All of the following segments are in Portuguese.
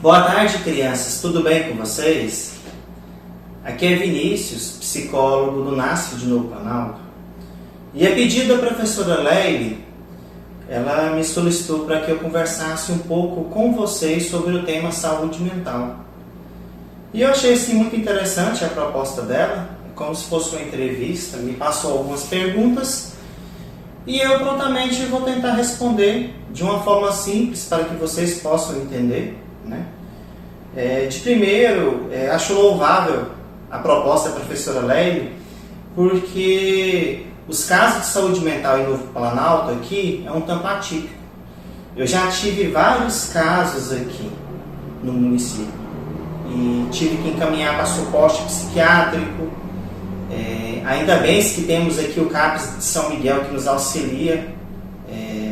Boa tarde, crianças. Tudo bem com vocês? Aqui é Vinícius, psicólogo do NASF de Novo Planalto. E a pedido da professora Leile, ela me solicitou para que eu conversasse um pouco com vocês sobre o tema saúde mental. E eu achei assim, muito interessante a proposta dela, como se fosse uma entrevista, me passou algumas perguntas e eu prontamente vou tentar responder de uma forma simples para que vocês possam entender, né? De primeiro, acho louvável a proposta da professora Leile, porque os casos de saúde mental em Novo Planalto aqui é um tanto atípico. Eu já tive vários casos aqui no município e tive que encaminhar para suporte psiquiátrico. Ainda bem que temos aqui o CAPS de São Miguel que nos auxilia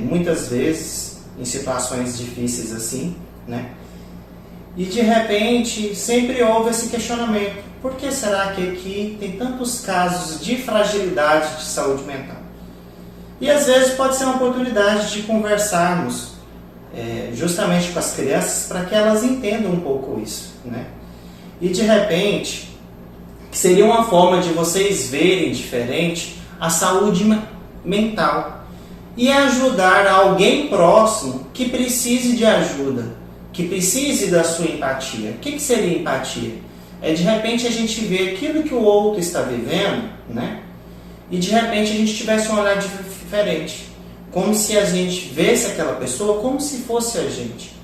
muitas vezes em situações difíceis assim, né? E de repente sempre houve esse questionamento: por que será que aqui tem tantos casos de fragilidade de saúde mental? E às vezes pode ser uma oportunidade de conversarmos justamente com as crianças para que elas entendam um pouco isso, né? E de repente seria uma forma de vocês verem diferente a saúde mental e ajudar alguém próximo que precise de ajuda, que precise da sua empatia. O que seria empatia? É de repente a gente ver aquilo que o outro está vivendo, né? E de repente a gente tivesse um olhar diferente, como se a gente visse aquela pessoa como se fosse a gente.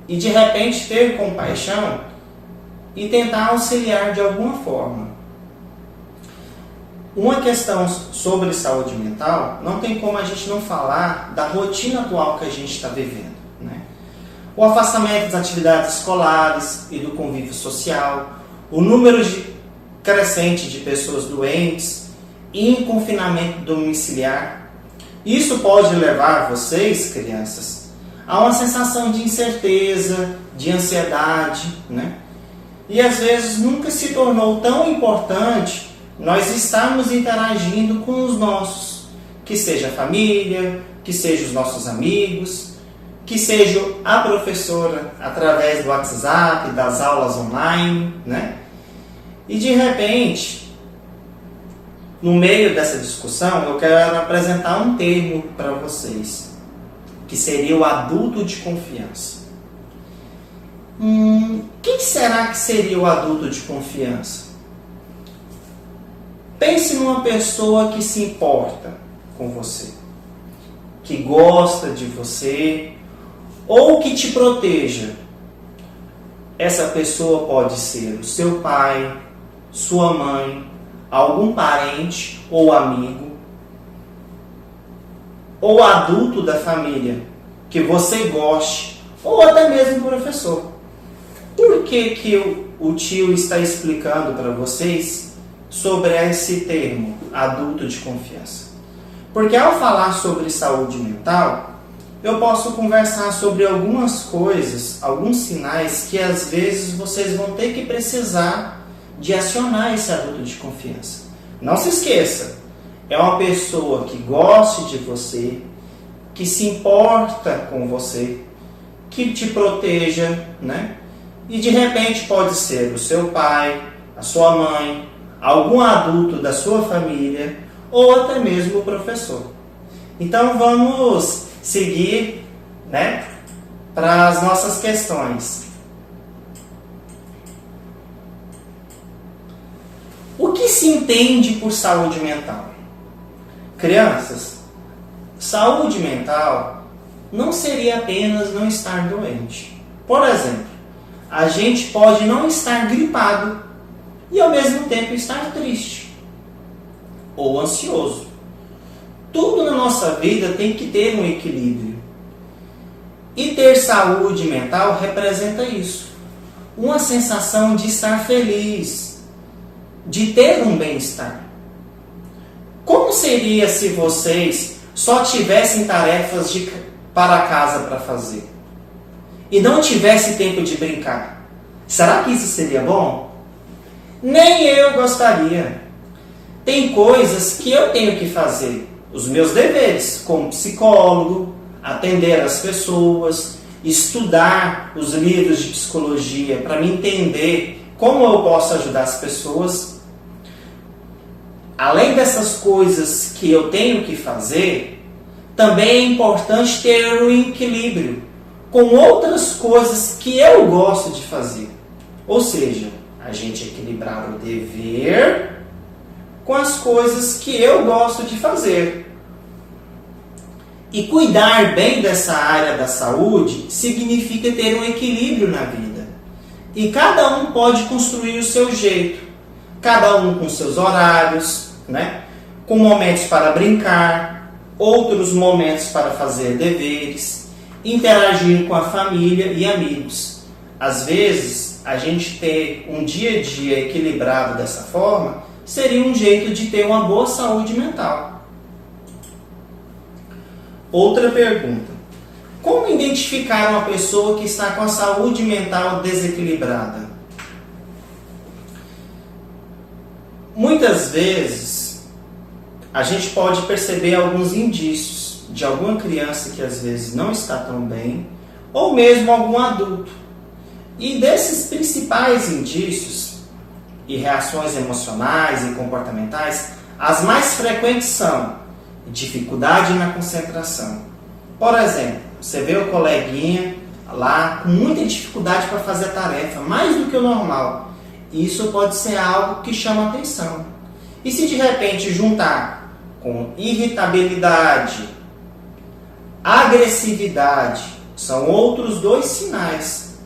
E de repente ter compaixão e tentar auxiliar de alguma forma. Uma questão sobre saúde mental, não tem como a gente não falar da rotina atual que a gente está vivendo, né? O afastamento das atividades escolares e do convívio social, o número crescente de pessoas doentes e em confinamento domiciliar. Isso pode levar vocês, crianças, a uma sensação de incerteza, de ansiedade, né? E às vezes nunca se tornou tão importante nós estarmos interagindo com os nossos, que seja a família, que seja os nossos amigos, que seja a professora através do WhatsApp, das aulas online, né? E de repente, no meio dessa discussão, eu quero apresentar um termo para vocês, que seria o adulto de confiança. Quem será que seria o adulto de confiança? Pense numa pessoa que se importa com você, que gosta de você ou que te proteja. Essa pessoa pode ser o seu pai, sua mãe, algum parente ou amigo, ou adulto da família que você goste, ou até mesmo o professor. Por que o tio está explicando para vocês sobre esse termo, adulto de confiança? Porque ao falar sobre saúde mental, eu posso conversar sobre algumas coisas, alguns sinais que às vezes vocês vão ter que precisar de acionar esse adulto de confiança. Não se esqueça, é uma pessoa que goste de você, que se importa com você, que te proteja, né? E de repente pode ser o seu pai, a sua mãe, algum adulto da sua família ou até mesmo o professor. Então vamos seguir, né, para as nossas questões. O que se entende por saúde mental? Crianças, saúde mental não seria apenas não estar doente. Por exemplo, a gente pode não estar gripado e ao mesmo tempo estar triste ou ansioso. Tudo na nossa vida tem que ter um equilíbrio. E ter saúde mental representa isso. Uma sensação de estar feliz, de ter um bem-estar. Como seria se vocês só tivessem tarefas para casa para fazer e não tivesse tempo de brincar? Será que isso seria bom? Nem eu gostaria. Tem coisas que eu tenho que fazer, os meus deveres como psicólogo, atender as pessoas, estudar os livros de psicologia para me entender como eu posso ajudar as pessoas. Além dessas coisas que eu tenho que fazer, também é importante ter um equilíbrio com outras coisas que eu gosto de fazer. Ou seja, a gente equilibrar o dever com as coisas que eu gosto de fazer. E cuidar bem dessa área da saúde significa ter um equilíbrio na vida. E cada um pode construir o seu jeito. Cada um com seus horários, né? Com momentos para brincar, outros momentos para fazer deveres, interagir com a família e amigos. Às vezes, a gente ter um dia a dia equilibrado dessa forma seria um jeito de ter uma boa saúde mental. Outra pergunta. Como identificar uma pessoa que está com a saúde mental desequilibrada? Muitas vezes, a gente pode perceber alguns indícios de alguma criança que às vezes não está tão bem, ou mesmo algum adulto. E desses principais indícios e reações emocionais e comportamentais, as mais frequentes são dificuldade na concentração. Por exemplo, você vê o coleguinha lá com muita dificuldade para fazer a tarefa, mais do que o normal. Isso pode ser algo que chama atenção. E se de repente juntar com irritabilidade, agressividade, são outros dois sinais.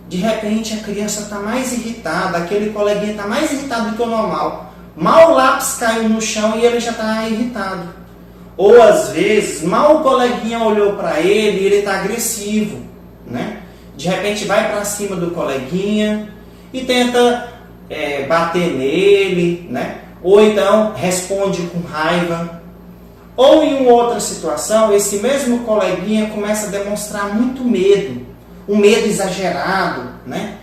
De repente a criança está mais irritada, aquele coleguinha está mais irritado do que o normal. Mal o lápis caiu no chão e ele já está irritado. Ou às vezes, mal o coleguinha olhou para ele e ele está agressivo, né? De repente vai para cima do coleguinha e tenta bater nele, né? Ou então responde com raiva. Ou em uma outra situação, esse mesmo coleguinha começa a demonstrar muito medo, um medo exagerado, né?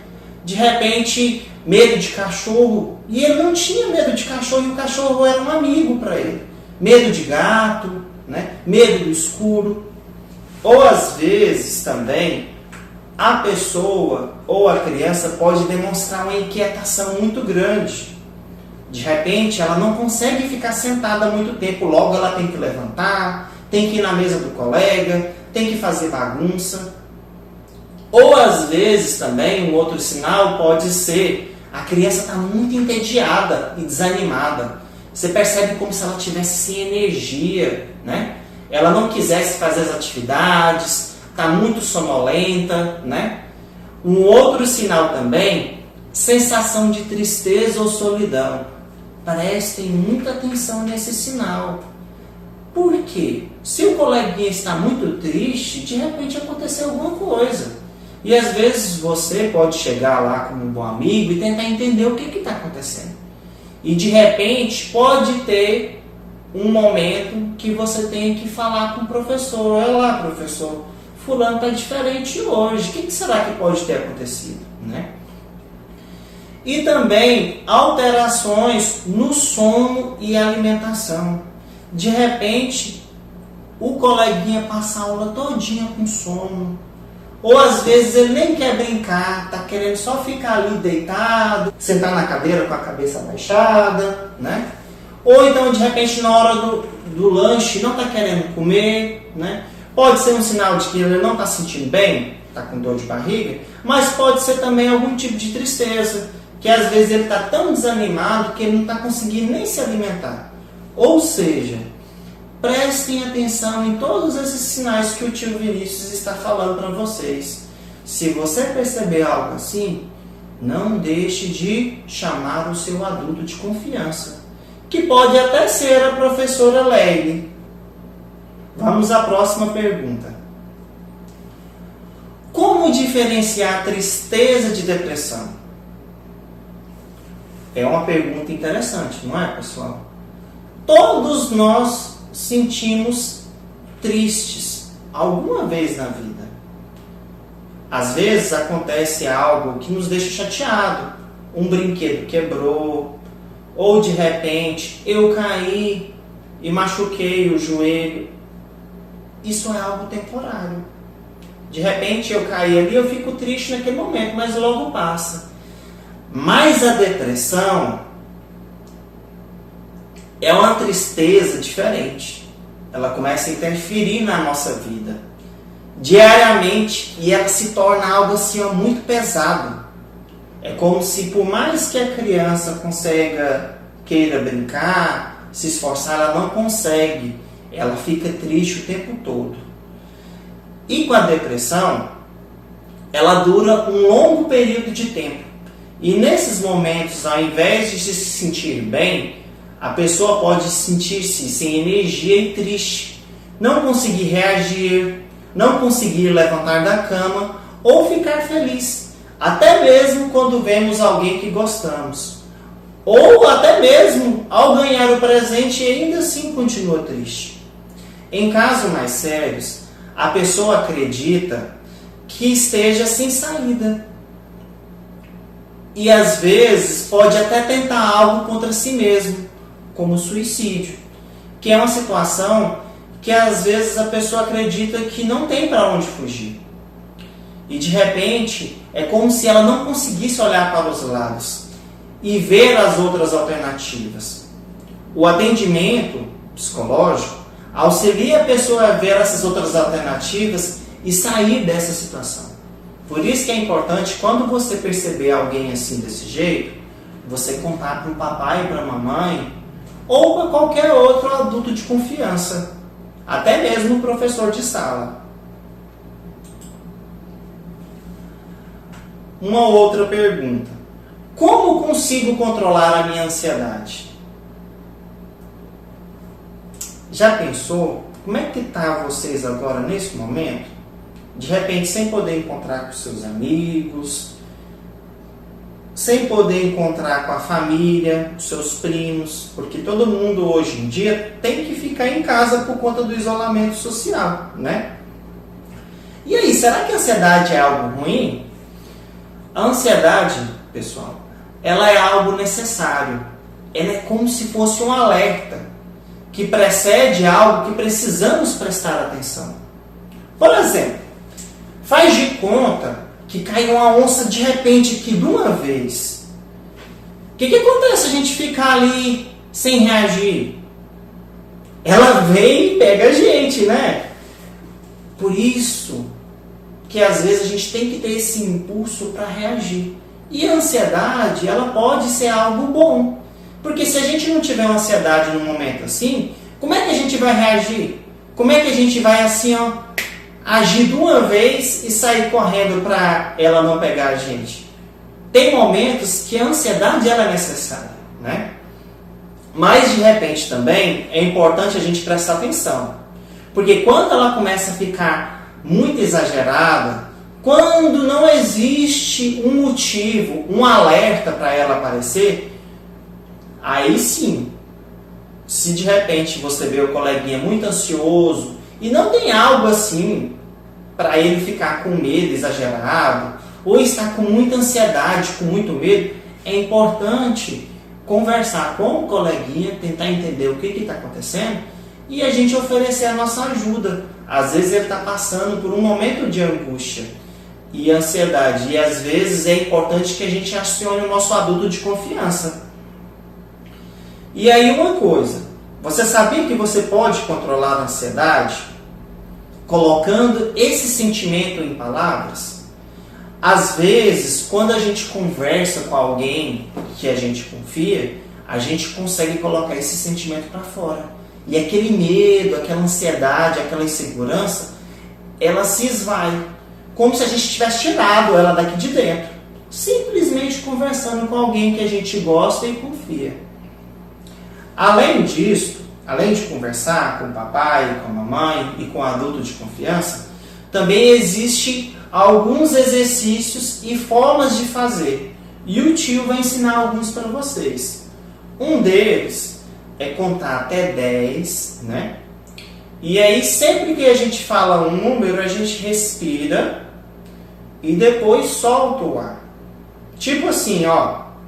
De repente, medo de cachorro, e ele não tinha medo de cachorro, e o cachorro era um amigo para ele. Medo de gato, né? Medo do escuro. Ou às vezes também a pessoa ou a criança pode demonstrar uma inquietação muito grande. De repente ela não consegue ficar sentada muito tempo, logo ela tem que levantar, tem que ir na mesa do colega, tem que fazer bagunça. Ou às vezes também um outro sinal pode ser a criança está muito entediada e desanimada. Você percebe como se ela tivesse sem energia, né? Ela não quisesse fazer as atividades, está muito sonolenta, né? Um outro sinal também, sensação de tristeza ou solidão. Prestem muita atenção nesse sinal. Por quê? Se o coleguinha está muito triste, de repente aconteceu alguma coisa. E às vezes você pode chegar lá como um bom amigo e tentar entender o que está acontecendo. E de repente pode ter um momento que você tem que falar com o professor. Olha lá, professor, fulano está diferente hoje. O que será que pode ter acontecido, né? E também alterações no sono e alimentação. De repente, o coleguinha passa a aula todinha com sono. Ou às vezes ele nem quer brincar, está querendo só ficar ali deitado, sentar na cadeira com a cabeça abaixada, né? Ou então de repente na hora do lanche não está querendo comer, né? Pode ser um sinal de que ele não está se sentindo bem, está com dor de barriga, mas pode ser também algum tipo de tristeza, que às vezes ele está tão desanimado que ele não está conseguindo nem se alimentar. Ou seja, prestem atenção em todos esses sinais que o tio Vinícius está falando para vocês. Se você perceber algo assim, não deixe de chamar o seu adulto de confiança, que pode até ser a professora Leile. Vamos à próxima pergunta. Como diferenciar tristeza de depressão? É uma pergunta interessante, não é, pessoal? Todos nós sentimos tristes alguma vez na vida. Às vezes acontece algo que nos deixa chateado. Um brinquedo quebrou, ou de repente eu caí e machuquei o joelho. Isso é algo temporário. De repente eu caí ali, eu fico triste naquele momento, mas logo passa. Mas a depressão é uma tristeza diferente. Ela começa a interferir na nossa vida diariamente e ela se torna algo assim muito pesado. É como se, por mais que a criança queira brincar, se esforçar, ela não consegue. Ela fica triste o tempo todo. E com a depressão, ela dura um longo período de tempo. E nesses momentos, ao invés de se sentir bem, a pessoa pode sentir-se sem energia e triste, não conseguir reagir, não conseguir levantar da cama ou ficar feliz, até mesmo quando vemos alguém que gostamos. Ou até mesmo ao ganhar o presente e ainda assim continua triste. Em casos mais sérios, a pessoa acredita que esteja sem saída. E às vezes pode até tentar algo contra si mesmo, como suicídio, que é uma situação que às vezes a pessoa acredita que não tem para onde fugir. E de repente é como se ela não conseguisse olhar para os lados e ver as outras alternativas. O atendimento psicológico auxilia a pessoa a ver essas outras alternativas e sair dessa situação. Por isso que é importante, quando você perceber alguém assim desse jeito, você contar para o papai e para a mamãe, ou para qualquer outro adulto de confiança, até mesmo o professor de sala. Uma outra pergunta: como consigo controlar a minha ansiedade? Já pensou como é que está vocês agora nesse momento? De repente, sem poder encontrar com seus amigos, sem poder encontrar com a família, os seus primos, porque todo mundo hoje em dia tem que ficar em casa por conta do isolamento social, né? E aí, será que a ansiedade é algo ruim? A ansiedade, pessoal, ela é algo necessário. Ela é como se fosse um alerta que precede algo que precisamos prestar atenção. Por exemplo, faz de conta que cai uma onça de repente aqui de uma vez. O que acontece se a gente ficar ali sem reagir? Ela vem e pega a gente, né? Por isso que às vezes a gente tem que ter esse impulso para reagir. E a ansiedade, ela pode ser algo bom. Porque se a gente não tiver uma ansiedade num momento assim, como é que a gente vai reagir? Como é que a gente vai assim, agir de uma vez e sair correndo para ela não pegar a gente? Tem momentos que a ansiedade ela é necessária, né? Mas de repente também é importante a gente prestar atenção. Porque quando ela começa a ficar muito exagerada, quando não existe um motivo, um alerta para ela aparecer, aí sim, se de repente você vê o coleguinha muito ansioso e não tem algo assim para ele ficar com medo exagerado, ou está com muita ansiedade, com muito medo, é importante conversar com o coleguinha, tentar entender o que está acontecendo e a gente oferecer a nossa ajuda. Às vezes ele está passando por um momento de angústia e ansiedade, e às vezes é importante que a gente acione o nosso adulto de confiança. E aí uma coisa, você sabia que você pode controlar a ansiedade colocando esse sentimento em palavras? Às vezes, quando a gente conversa com alguém que a gente confia, a gente consegue colocar esse sentimento para fora. E aquele medo, aquela ansiedade, aquela insegurança, ela se esvai. Como se a gente tivesse tirado ela daqui de dentro. Simplesmente conversando com alguém que a gente gosta e confia. Além disso, além de conversar com o papai, com a mamãe e com o adulto de confiança, também existem alguns exercícios e formas de fazer. E o tio vai ensinar alguns para vocês. Um deles é contar até 10, né? E aí, sempre que a gente fala um número, a gente respira e depois solta o ar. Tipo assim,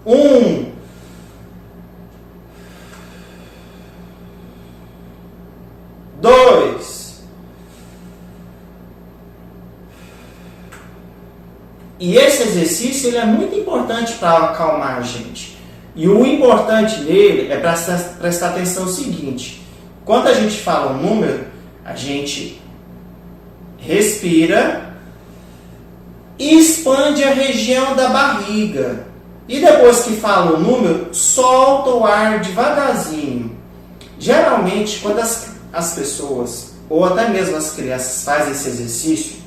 1, 2, E esse exercício ele é muito importante para acalmar a gente. E o importante nele é prestar atenção no seguinte: quando a gente fala um número, a gente respira e expande a região da barriga. E depois que fala o número, solta o ar devagarzinho. Geralmente, quando as pessoas, ou até mesmo as crianças, fazem esse exercício,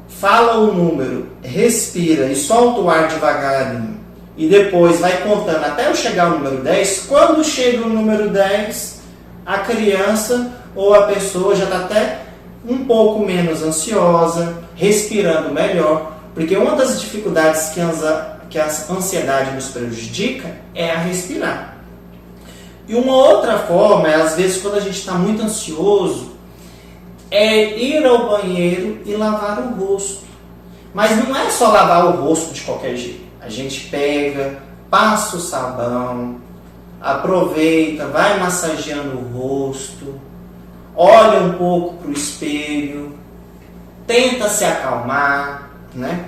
fala o número, respira e solta o ar devagarinho, e depois vai contando até eu chegar ao número 10. Quando chega o número 10, a criança ou a pessoa já está até um pouco menos ansiosa, respirando melhor, porque uma das dificuldades que a ansiedade nos prejudica é a respirar. E uma outra forma, às vezes quando a gente está muito ansioso, é ir ao banheiro e lavar o rosto. Mas não é só lavar o rosto de qualquer jeito. A gente pega, passa o sabão, aproveita, vai massageando o rosto, olha um pouco para o espelho, tenta se acalmar, né?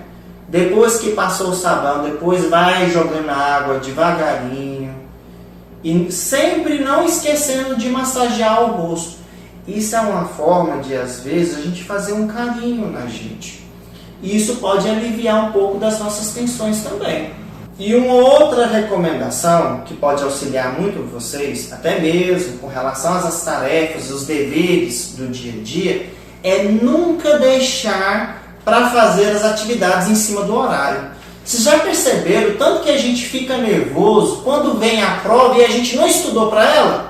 Depois que passou o sabão, depois vai jogando água devagarinho e sempre não esquecendo de massagear o rosto. Isso é uma forma de, às vezes, a gente fazer um carinho na gente. E isso pode aliviar um pouco das nossas tensões também. E uma outra recomendação que pode auxiliar muito vocês, até mesmo com relação às tarefas, os deveres do dia a dia, é nunca deixar para fazer as atividades em cima do horário. Vocês já perceberam o tanto que a gente fica nervoso quando vem a prova e a gente não estudou para ela?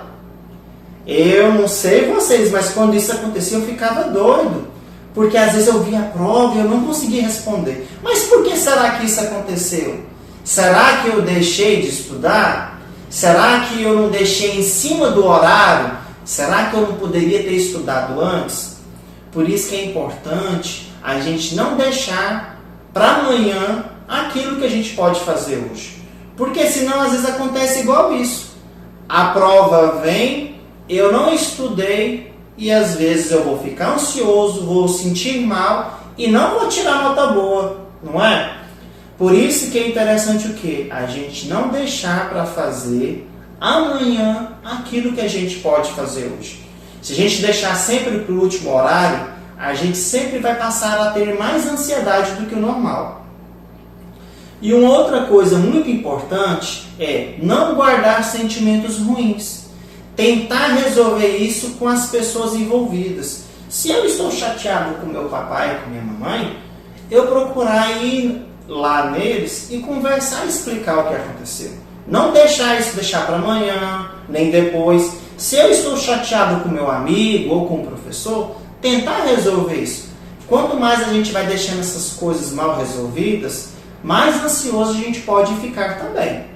Eu não sei vocês, mas quando isso acontecia eu ficava doido. Porque às vezes eu via a prova e eu não conseguia responder. Mas por que será que isso aconteceu? Será que eu deixei de estudar? Será que eu não deixei em cima do horário? Será que eu não poderia ter estudado antes? Por isso que é importante a gente não deixar para amanhã aquilo que a gente pode fazer hoje. Porque senão às vezes acontece igual isso. A prova vem, eu não estudei e às vezes eu vou ficar ansioso, vou sentir mal e não vou tirar nota boa, não é? Por isso que é interessante o quê? A gente não deixar para fazer amanhã aquilo que a gente pode fazer hoje. Se a gente deixar sempre para o último horário, a gente sempre vai passar a ter mais ansiedade do que o normal. E uma outra coisa muito importante é não guardar sentimentos ruins. Tentar resolver isso com as pessoas envolvidas. Se eu estou chateado com meu papai e com minha mamãe, eu procurar ir lá neles e conversar e explicar o que aconteceu. Não deixar isso para amanhã, nem depois. Se eu estou chateado com meu amigo ou com o professor, tentar resolver isso. Quanto mais a gente vai deixando essas coisas mal resolvidas, mais ansioso a gente pode ficar também.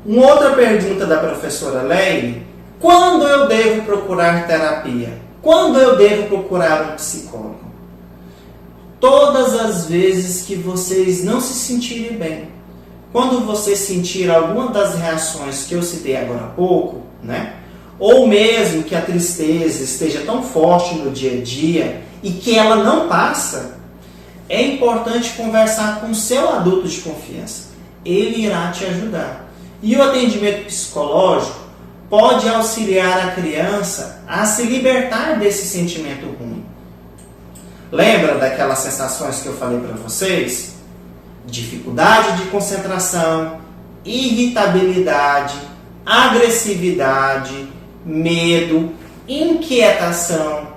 Uma outra pergunta da professora Leile: quando eu devo procurar terapia? Quando eu devo procurar um psicólogo? Todas as vezes que vocês não se sentirem bem. Quando você sentir alguma das reações que eu citei agora há pouco, né? Ou mesmo que a tristeza esteja tão forte no dia a dia e que ela não passa, é importante conversar com o seu adulto de confiança. Ele irá te ajudar. E o atendimento psicológico pode auxiliar a criança a se libertar desse sentimento ruim. Lembra daquelas sensações que eu falei para vocês? Dificuldade de concentração, irritabilidade, agressividade, medo, inquietação,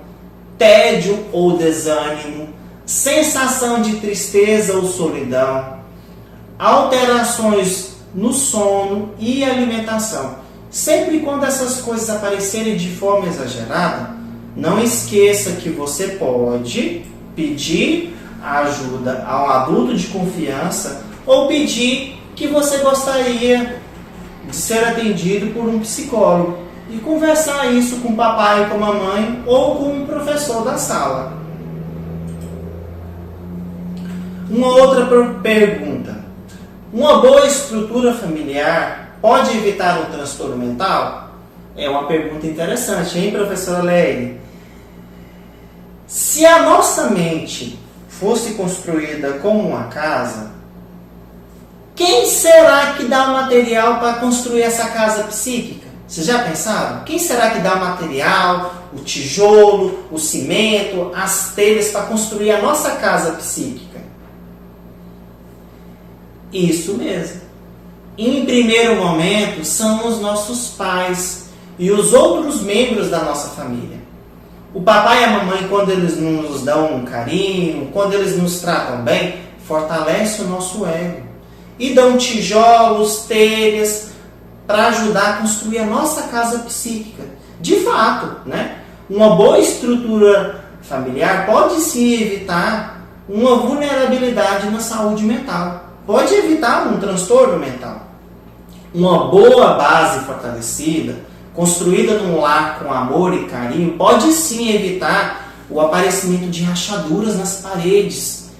tédio ou desânimo, sensação de tristeza ou solidão, alterações no sono e alimentação. Sempre quando essas coisas aparecerem de forma exagerada, não esqueça que você pode pedir ajuda a um adulto de confiança ou pedir que você gostaria de ser atendido por um psicólogo e conversar isso com o papai, com a mamãe ou com o professor da sala. Uma outra pergunta: uma boa estrutura familiar pode evitar um transtorno mental? É uma pergunta interessante, hein, professora Leile? Se a nossa mente fosse construída como uma casa, quem será que dá o material para construir essa casa psíquica? Vocês já pensaram? Quem será que dá o material, o tijolo, o cimento, as telhas para construir a nossa casa psíquica? Isso mesmo. Em primeiro momento, são os nossos pais e os outros membros da nossa família. O papai e a mamãe, quando eles nos dão um carinho, quando eles nos tratam bem, fortalece o nosso ego. E dão tijolos, telhas, para ajudar a construir a nossa casa psíquica. De fato, né? Uma boa estrutura familiar pode sim evitar uma vulnerabilidade na saúde mental. Pode evitar um transtorno mental. Uma boa base fortalecida, construída num lar com amor e carinho, pode sim evitar o aparecimento de rachaduras nas paredes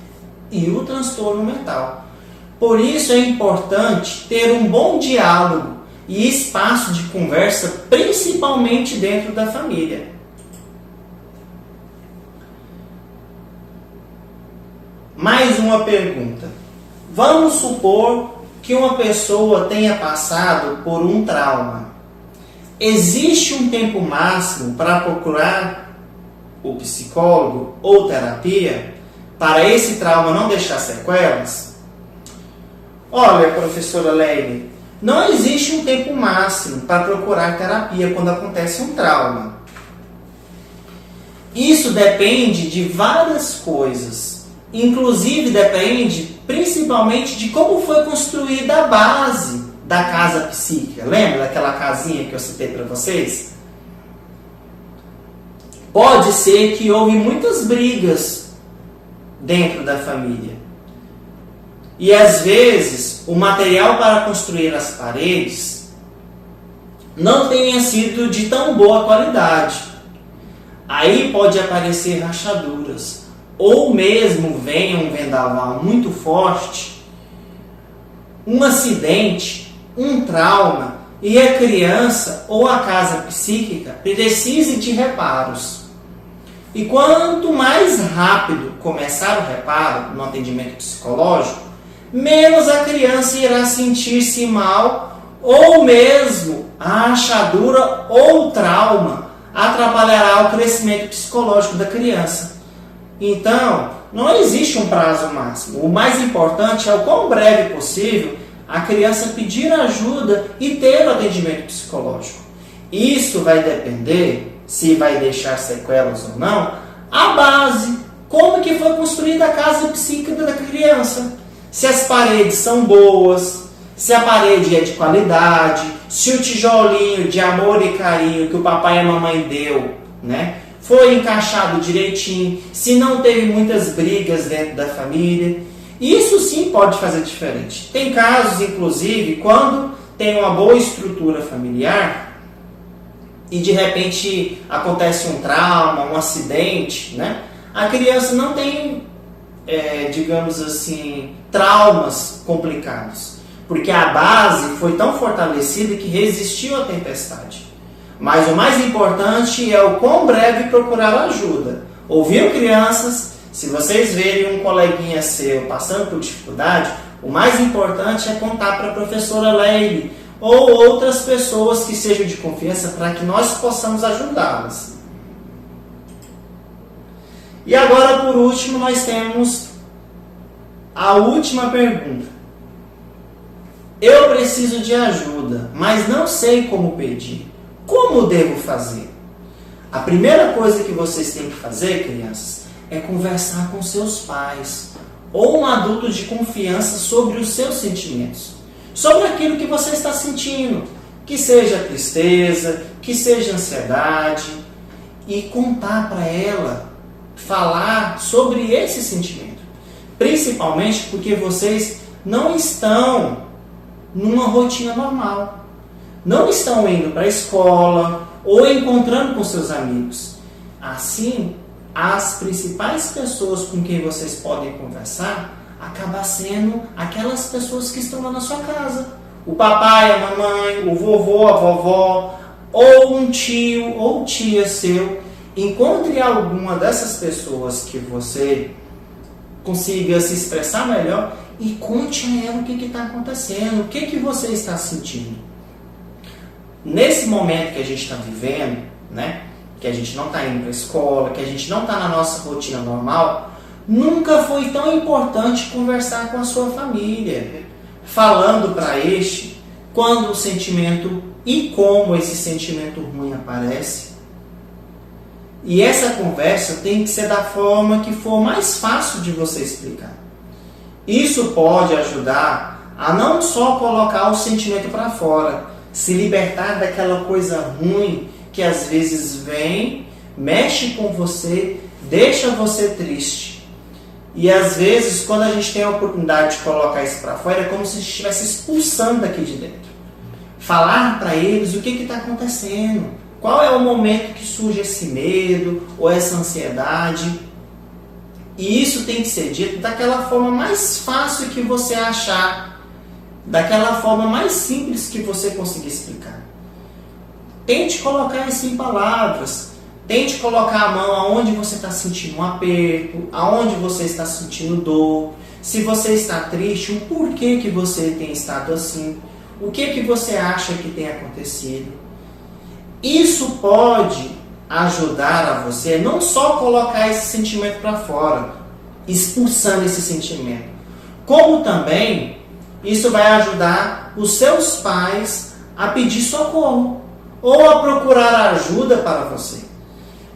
e o transtorno mental. Por isso é importante ter um bom diálogo e espaço de conversa, principalmente dentro da família. Mais uma pergunta. Vamos supor que uma pessoa tenha passado por um trauma. Existe um tempo máximo para procurar o psicólogo ou terapia para esse trauma não deixar sequelas? Olha, professora Leile, não existe um tempo máximo para procurar terapia quando acontece um trauma. Isso depende de várias coisas. Inclusive depende principalmente de como foi construída a base da casa psíquica. Lembra daquela casinha que eu citei para vocês? Pode ser que houve muitas brigas dentro da família. E às vezes o material para construir as paredes não tenha sido de tão boa qualidade. Aí pode aparecer rachaduras. Ou mesmo venha um vendaval muito forte, um acidente, um trauma, e a criança ou a casa psíquica precise de reparos. E quanto mais rápido começar o reparo no atendimento psicológico, menos a criança irá sentir-se mal, ou mesmo a rachadura ou o trauma atrapalhará o crescimento psicológico da criança. Então, não existe um prazo máximo. O mais importante é o quão breve possível a criança pedir ajuda e ter o atendimento psicológico. Isso vai depender se vai deixar sequelas ou não, a base, como que foi construída a casa psíquica da criança. Se as paredes são boas, se a parede é de qualidade, se o tijolinho de amor e carinho que o papai e a mamãe deu, né, foi encaixado direitinho, se não teve muitas brigas dentro da família. Isso sim pode fazer diferente. Tem casos, inclusive, quando tem uma boa estrutura familiar e de repente acontece um trauma, um acidente, né? A criança não tem, digamos assim, traumas complicados, porque a base foi tão fortalecida que resistiu à tempestade. Mas o mais importante é o quão breve procurar ajuda. Ouviram, crianças? Se vocês verem um coleguinha seu passando por dificuldade, o mais importante é contar para a professora Leile ou outras pessoas que sejam de confiança para que nós possamos ajudá-las. E agora, por último, nós temos a última pergunta. Eu preciso de ajuda, mas não sei como pedir. Como devo fazer? A primeira coisa que vocês têm que fazer, crianças, é conversar com seus pais ou um adulto de confiança sobre os seus sentimentos, sobre aquilo que você está sentindo, que seja tristeza, que seja ansiedade, e contar para ela, falar sobre esse sentimento, principalmente porque vocês não estão numa rotina normal. Não estão indo para a escola ou encontrando com seus amigos. Assim, as principais pessoas com quem vocês podem conversar acabam sendo aquelas pessoas que estão lá na sua casa. O papai, a mamãe, o vovô, a vovó, ou um tio ou tia seu. encontre alguma dessas pessoas que você consiga se expressar melhor e conte a ela o que está acontecendo, o que você está sentindo. Nesse momento que a gente está vivendo, né, que a gente não está indo para a escola, que a gente não está na nossa rotina normal, nunca foi tão importante conversar com a sua família, falando para este quando o sentimento e como esse sentimento ruim aparece. E essa conversa tem que ser da forma que for mais fácil de você explicar. Isso pode ajudar a não só colocar o sentimento para fora, se libertar daquela coisa ruim que às vezes vem, mexe com você, deixa você triste. E às vezes, quando a gente tem a oportunidade de colocar isso para fora, é como se estivesse expulsando daqui de dentro. Falar para eles o que está acontecendo, qual é o momento que surge esse medo ou essa ansiedade. E isso tem que ser dito daquela forma mais fácil que você achar, daquela forma mais simples que você conseguir explicar. Tente colocar isso em palavras. Tente colocar a mão aonde você está sentindo um aperto, aonde você está sentindo dor. Se você está triste, o porquê que você tem estado assim. O que você acha que tem acontecido. Isso pode ajudar a você não só colocar esse sentimento para fora, expulsando esse sentimento, como também isso vai ajudar os seus pais a pedir socorro ou a procurar ajuda para você.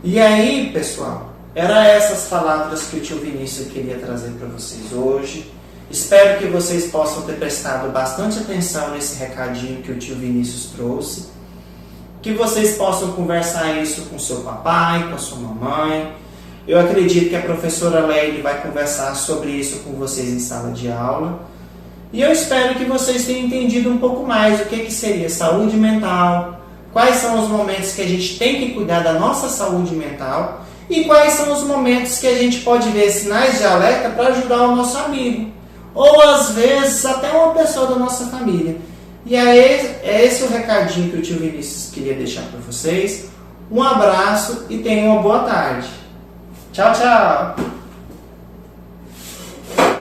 E aí, pessoal, eram essas palavras que o tio Vinícius queria trazer para vocês hoje. Espero que vocês possam ter prestado bastante atenção nesse recadinho que o tio Vinícius trouxe. Que vocês possam conversar isso com seu papai, com a sua mamãe. Eu acredito que a professora Leile vai conversar sobre isso com vocês em sala de aula. E eu espero que vocês tenham entendido um pouco mais o que seria saúde mental, quais são os momentos que a gente tem que cuidar da nossa saúde mental e quais são os momentos que a gente pode ver sinais de alerta para ajudar o nosso amigo. Ou às vezes até uma pessoa da nossa família. E é esse o recadinho que o tio Vinícius queria deixar para vocês. Um abraço e tenham uma boa tarde. Tchau, tchau!